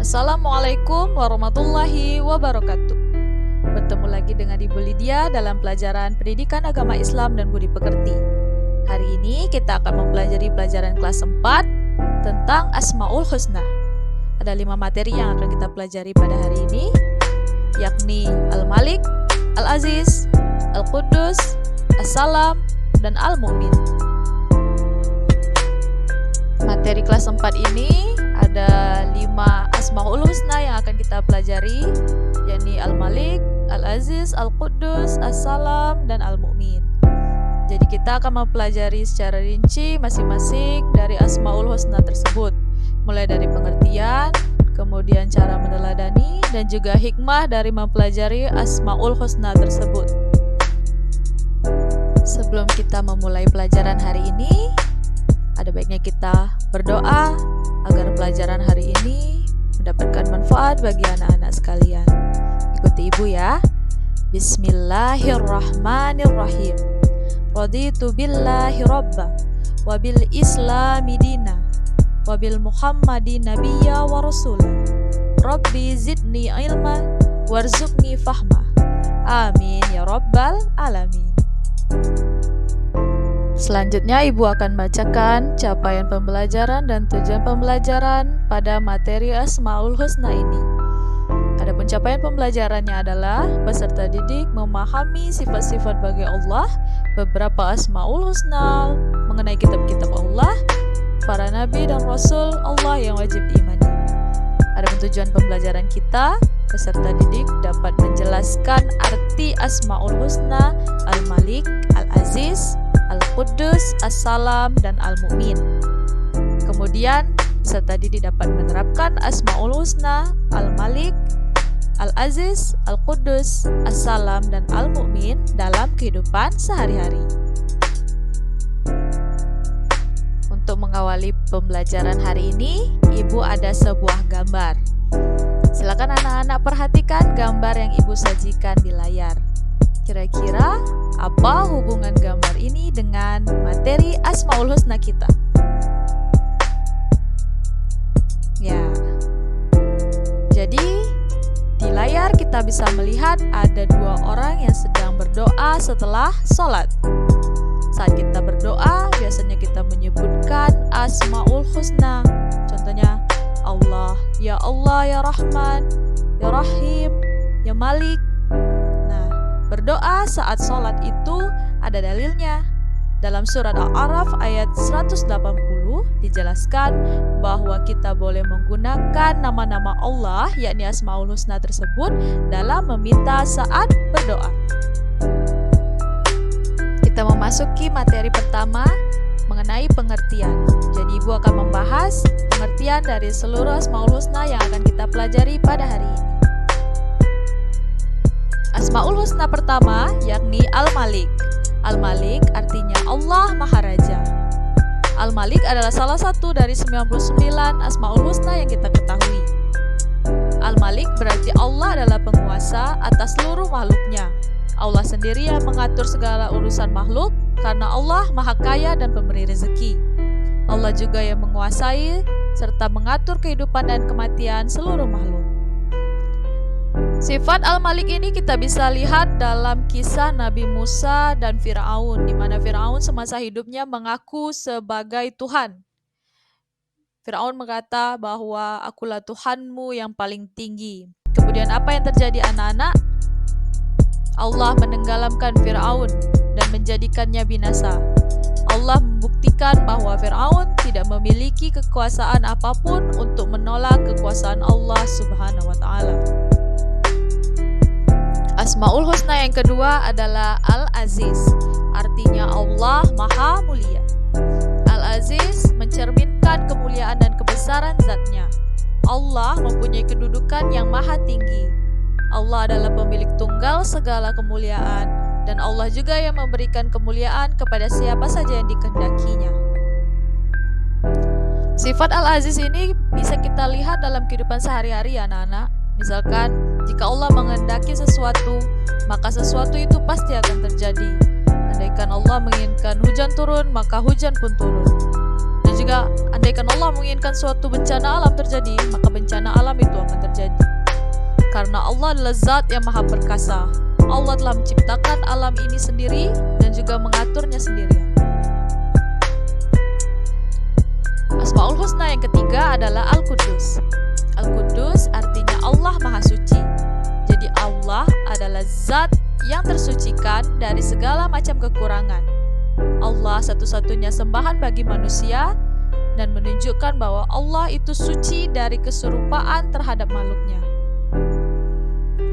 Assalamualaikum warahmatullahi wabarakatuh. Bertemu lagi dengan Ibu Lydia dalam pelajaran Pendidikan Agama Islam dan Budi Pekerti. Hari ini kita akan mempelajari pelajaran kelas 4 tentang Asmaul Husna. Ada 5 materi yang akan kita pelajari pada hari ini, yakni Al-Malik, Al-Aziz, Al-Quddus, As-Salam, dan Al-Mu'min. Materi kelas 4 ini ada 5 Asmaul Husna yang akan kita pelajari, yakni Al-Malik, Al-Aziz, Al-Quddus, As-Salam, dan Al-Mu'min. Jadi kita akan mempelajari secara rinci masing-masing dari Asmaul Husna tersebut, mulai dari pengertian, kemudian cara meneladani, dan juga hikmah dari mempelajari Asmaul Husna tersebut. Sebelum kita memulai pelajaran hari ini, ada baiknya kita berdoa agar pelajaran hari ini mendapatkan manfaat bagi anak-anak sekalian. Ikuti Ibu ya. Bismillahirrahmanirrahim. Raditu billahi rabba wa bil islami dina wa bil muhammadin nabiyya wa rasula. Rabbi zidni ilma warzuqni fahma. Amin ya rabbal alamin. Selanjutnya Ibu akan bacakan capaian pembelajaran dan tujuan pembelajaran pada materi Asmaul Husna ini. Adapun capaian pembelajarannya adalah peserta didik memahami sifat-sifat bagi Allah, beberapa Asmaul Husna, mengenai kitab-kitab Allah, para nabi dan rasul Allah yang wajib diimani. Adapun tujuan pembelajaran kita, peserta didik dapat menjelaskan arti Asmaul Husna, Al-Malik, Al-Aziz, Al-Quddus, As-Salam, dan Al-Mu'min. Kemudian, peserta didik dapat menerapkan Asmaul Husna, Al-Malik, Al-Aziz, Al-Quddus, As-Salam, dan Al-Mu'min dalam kehidupan sehari-hari. Untuk mengawali pembelajaran hari ini, Ibu ada sebuah gambar. Silakan anak-anak perhatikan gambar yang Ibu sajikan di layar. Kira-kira apa hubungan gambar ini dengan materi Asmaul Husna kita? Ya, jadi di layar kita bisa melihat ada 2 orang yang sedang berdoa setelah sholat. Saat kita berdoa, biasanya kita menyebutkan Asmaul Husna. Contohnya, Allah, Ya Rahman, Ya Rahim, Ya Malik. Berdoa saat sholat itu ada dalilnya. Dalam surat Al-A'raf ayat 180 dijelaskan bahwa kita boleh menggunakan nama-nama Allah, yakni Asmaul Husna tersebut, dalam meminta saat berdoa. Kita memasuki materi pertama mengenai pengertian. Jadi Ibu akan membahas pengertian dari seluruh Asmaul Husna yang akan kita pelajari pada hari ini. Asmaul Husna pertama yakni Al-Malik. Al-Malik artinya Allah Maharaja. Al-Malik adalah salah satu dari 99 Asmaul Husna yang kita ketahui. Al-Malik berarti Allah adalah penguasa atas seluruh makhluknya. Allah sendiri yang mengatur segala urusan makhluk karena Allah Maha Kaya dan pemberi rezeki. Allah juga yang menguasai serta mengatur kehidupan dan kematian seluruh makhluk. Sifat Al-Malik ini kita bisa lihat dalam kisah Nabi Musa dan Fir'aun, di mana Fir'aun semasa hidupnya mengaku sebagai Tuhan. Fir'aun berkata bahwa akulah Tuhanmu yang paling tinggi. Kemudian apa yang terjadi anak-anak? Allah menenggelamkan Fir'aun dan menjadikannya binasa. Allah membuktikan bahwa Fir'aun tidak memiliki kekuasaan apapun untuk menolak kekuasaan Allah Subhanahu wa Ta'ala. Asmaul Husna yang kedua adalah Al-Aziz, artinya Allah Maha Mulia. Al-Aziz mencerminkan kemuliaan dan kebesaran zatnya. Allah mempunyai kedudukan yang maha tinggi. Allah adalah pemilik tunggal segala kemuliaan, dan Allah juga yang memberikan kemuliaan kepada siapa saja yang dikehendakinya. Sifat Al-Aziz ini bisa kita lihat dalam kehidupan sehari-hari anak-anak. Misalkan, jika Allah menghendaki sesuatu, maka sesuatu itu pasti akan terjadi. Andaikan Allah menginginkan hujan turun, maka hujan pun turun. Dan juga, andaikan Allah menginginkan suatu bencana alam terjadi, maka bencana alam itu Allah adalah zat yang maha perkasa. Allah telah menciptakan alam ini sendiri dan juga mengaturnya sendirian. Asmaul Husna yang ketiga adalah Al-Quddus. Al-Quddus artinya Allah Maha Suci. Jadi Allah adalah zat yang tersucikan dari segala macam kekurangan. Allah satu-satunya sembahan bagi manusia dan menunjukkan bahwa Allah itu suci dari keserupaan terhadap makhluknya.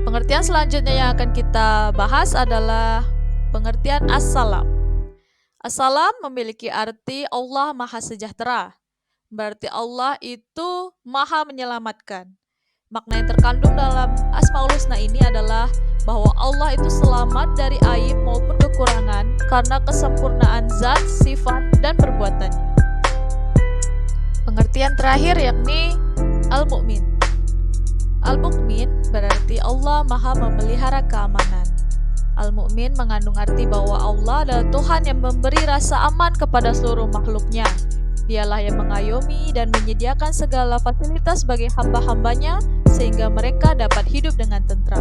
Pengertian selanjutnya yang akan kita bahas adalah pengertian As-Salam. As-Salam memiliki arti Allah Maha Sejahtera. Berarti Allah itu Maha Menyelamatkan. Makna yang terkandung dalam Asmaul Husna ini adalah bahwa Allah itu selamat dari aib maupun kekurangan karena kesempurnaan zat, sifat, dan perbuatannya. Pengertian terakhir yakni Al-Mu'min. Al-Mu'min berarti Allah Maha Memelihara keamanan. Al-Mu'min mengandung arti bahwa Allah adalah Tuhan yang memberi rasa aman kepada seluruh makhluknya. Dialah yang mengayomi dan menyediakan segala fasilitas bagi hamba-hambanya sehingga mereka dapat hidup dengan tentram.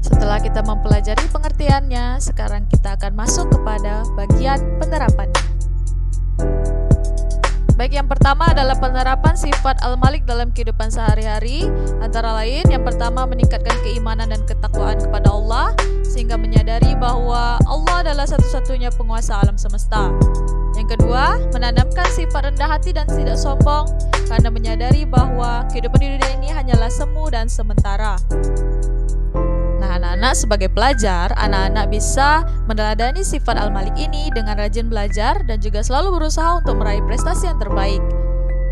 Setelah kita mempelajari pengertiannya, sekarang kita akan masuk kepada bagian penerapannya. Baik, yang pertama adalah penerapan sifat Al-Malik dalam kehidupan sehari-hari. Antara lain, yang pertama meningkatkan keimanan dan ketakwaan kepada Allah sehingga menyadari bahwa Allah adalah satu-satunya penguasa alam semesta. Yang kedua, menanamkan sifat rendah hati dan tidak sombong karena menyadari bahwa kehidupan di dunia ini hanyalah semu dan sementara. Nah, anak-anak sebagai pelajar, anak-anak bisa meneladani sifat Al-Malik ini dengan rajin belajar dan juga selalu berusaha untuk meraih prestasi yang terbaik.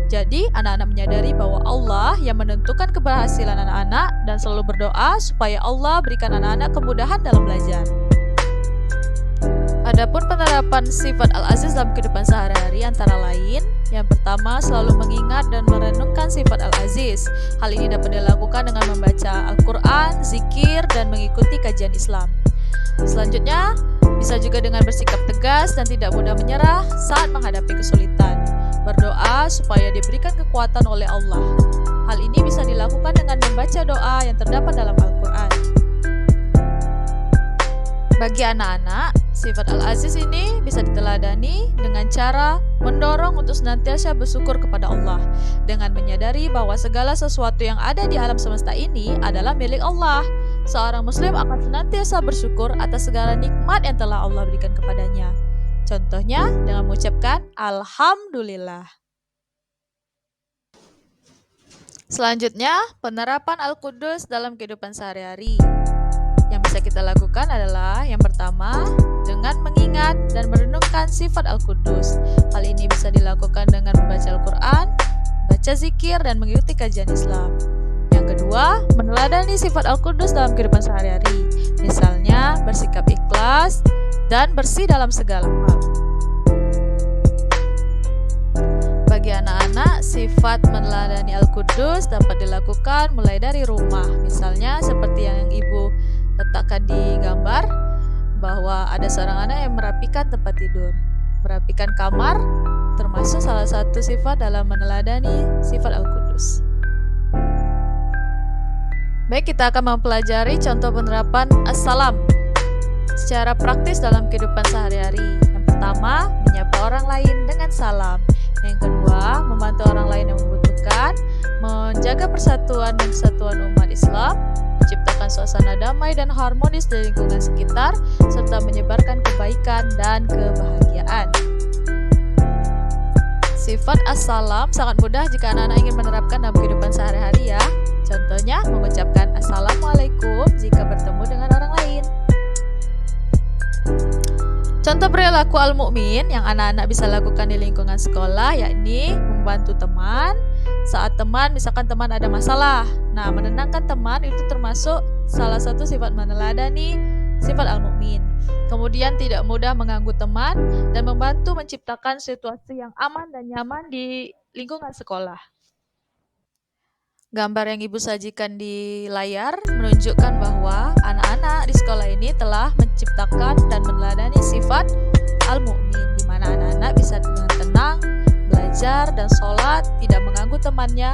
Jadi, anak-anak menyadari bahwa Allah yang menentukan keberhasilan anak-anak dan selalu berdoa supaya Allah berikan anak-anak kemudahan dalam belajar. Adapun penerapan sifat Al-Aziz dalam kehidupan sehari-hari antara lain, yang pertama selalu mengingat dan merenungkan sifat Al-Aziz. Hal ini dapat dilakukan dengan membaca Al-Quran, zikir, dan mengikuti kajian Islam. Selanjutnya, bisa juga dengan bersikap tegas dan tidak mudah menyerah saat menghadapi kesulitan. Berdoa supaya diberikan kekuatan oleh Allah. Hal ini bisa dilakukan dengan membaca doa yang terdapat dalam Al-Quran. Bagi anak-anak, sifat Al-Aziz ini bisa diteladani dengan cara mendorong untuk senantiasa bersyukur kepada Allah dengan menyadari bahwa segala sesuatu yang ada di alam semesta ini adalah milik Allah. Seorang muslim akan senantiasa bersyukur atas segala nikmat yang telah Allah berikan kepadanya. Contohnya dengan mengucapkan Alhamdulillah. Selanjutnya, penerapan Al-Quddus dalam kehidupan sehari-hari. Yang bisa kita lakukan adalah yang pertama, dengan mengingat dan merenungkan sifat Al-Quddus. Hal ini bisa dilakukan dengan membaca Al-Quran, baca zikir, dan mengikuti kajian Islam. Yang kedua, meneladani sifat Al-Quddus dalam kehidupan sehari-hari. Misalnya, bersikap ikhlas dan bersih dalam segala hal. Bagi anak-anak, sifat meneladani Al-Quddus dapat dilakukan mulai dari rumah. Misalnya, seperti yang Ibu letakkan di gambar, bahwa ada seorang anak yang merapikan tempat tidur. Merapikan kamar termasuk salah satu sifat dalam meneladani sifat Al-Quddus. Baik, kita akan mempelajari contoh penerapan As-Salam secara praktis dalam kehidupan sehari-hari. Yang pertama, menyapa orang lain dengan salam. Yang kedua, membantu orang lain yang membutuhkan, menjaga persatuan dan kesatuan umat Islam, menciptakan suasana damai dan harmonis di lingkungan sekitar, serta menyebarkan kebaikan dan kebahagiaan. Sifat As-Salam sangat mudah jika anak-anak ingin menerapkan dalam kehidupan sehari-hari ya. Contohnya mengucapkan Assalamualaikum jika bertemu dengan orang lain. Contoh perilaku Al-Mu'min yang anak-anak bisa lakukan di lingkungan sekolah yakni membantu teman saat misalkan teman ada masalah. Nah, menenangkan teman itu termasuk salah satu sifat meneladani sifat Al-Mu'min. Kemudian tidak mudah mengganggu teman dan membantu menciptakan situasi yang aman dan nyaman di lingkungan sekolah. Gambar yang Ibu sajikan di layar menunjukkan bahwa anak-anak di sekolah ini telah menciptakan dan meneladani sifat Al-Mu'min, di mana anak-anak bisa dengan tenang belajar dan sholat, tidak mengganggu temannya,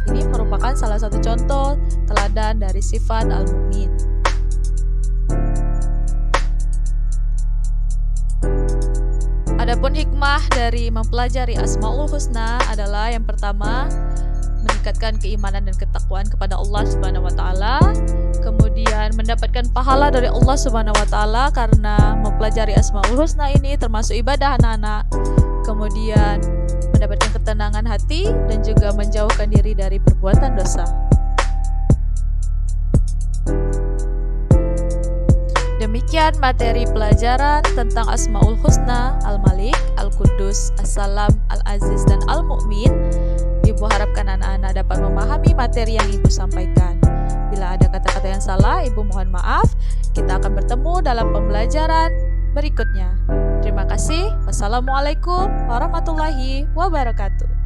Ini merupakan salah satu contoh teladan dari sifat al-mu'min. Adapun hikmah dari mempelajari Asmaul Husna adalah yang pertama, meningkatkan keimanan dan ketakwaan kepada Allah Subhanahu wa taala. Kemudian mendapatkan pahala dari Allah Subhanahu wa taala karena mempelajari Asmaul Husna ini termasuk ibadah anak-anak. Kemudian mendapatkan ketenangan hati dan juga menjauhkan diri dari perbuatan dosa. Demikian materi pelajaran tentang Asmaul Husna, Al-Malik, Al-Quddus, As-Salam, Al-Aziz, dan Al-Mu'min. Ibu harapkan anak-anak dapat memahami materi yang Ibu sampaikan. Bila ada kata-kata yang salah, Ibu mohon maaf. Kita akan bertemu dalam pembelajaran berikutnya. Terima kasih. Wassalamualaikum warahmatullahi wabarakatuh.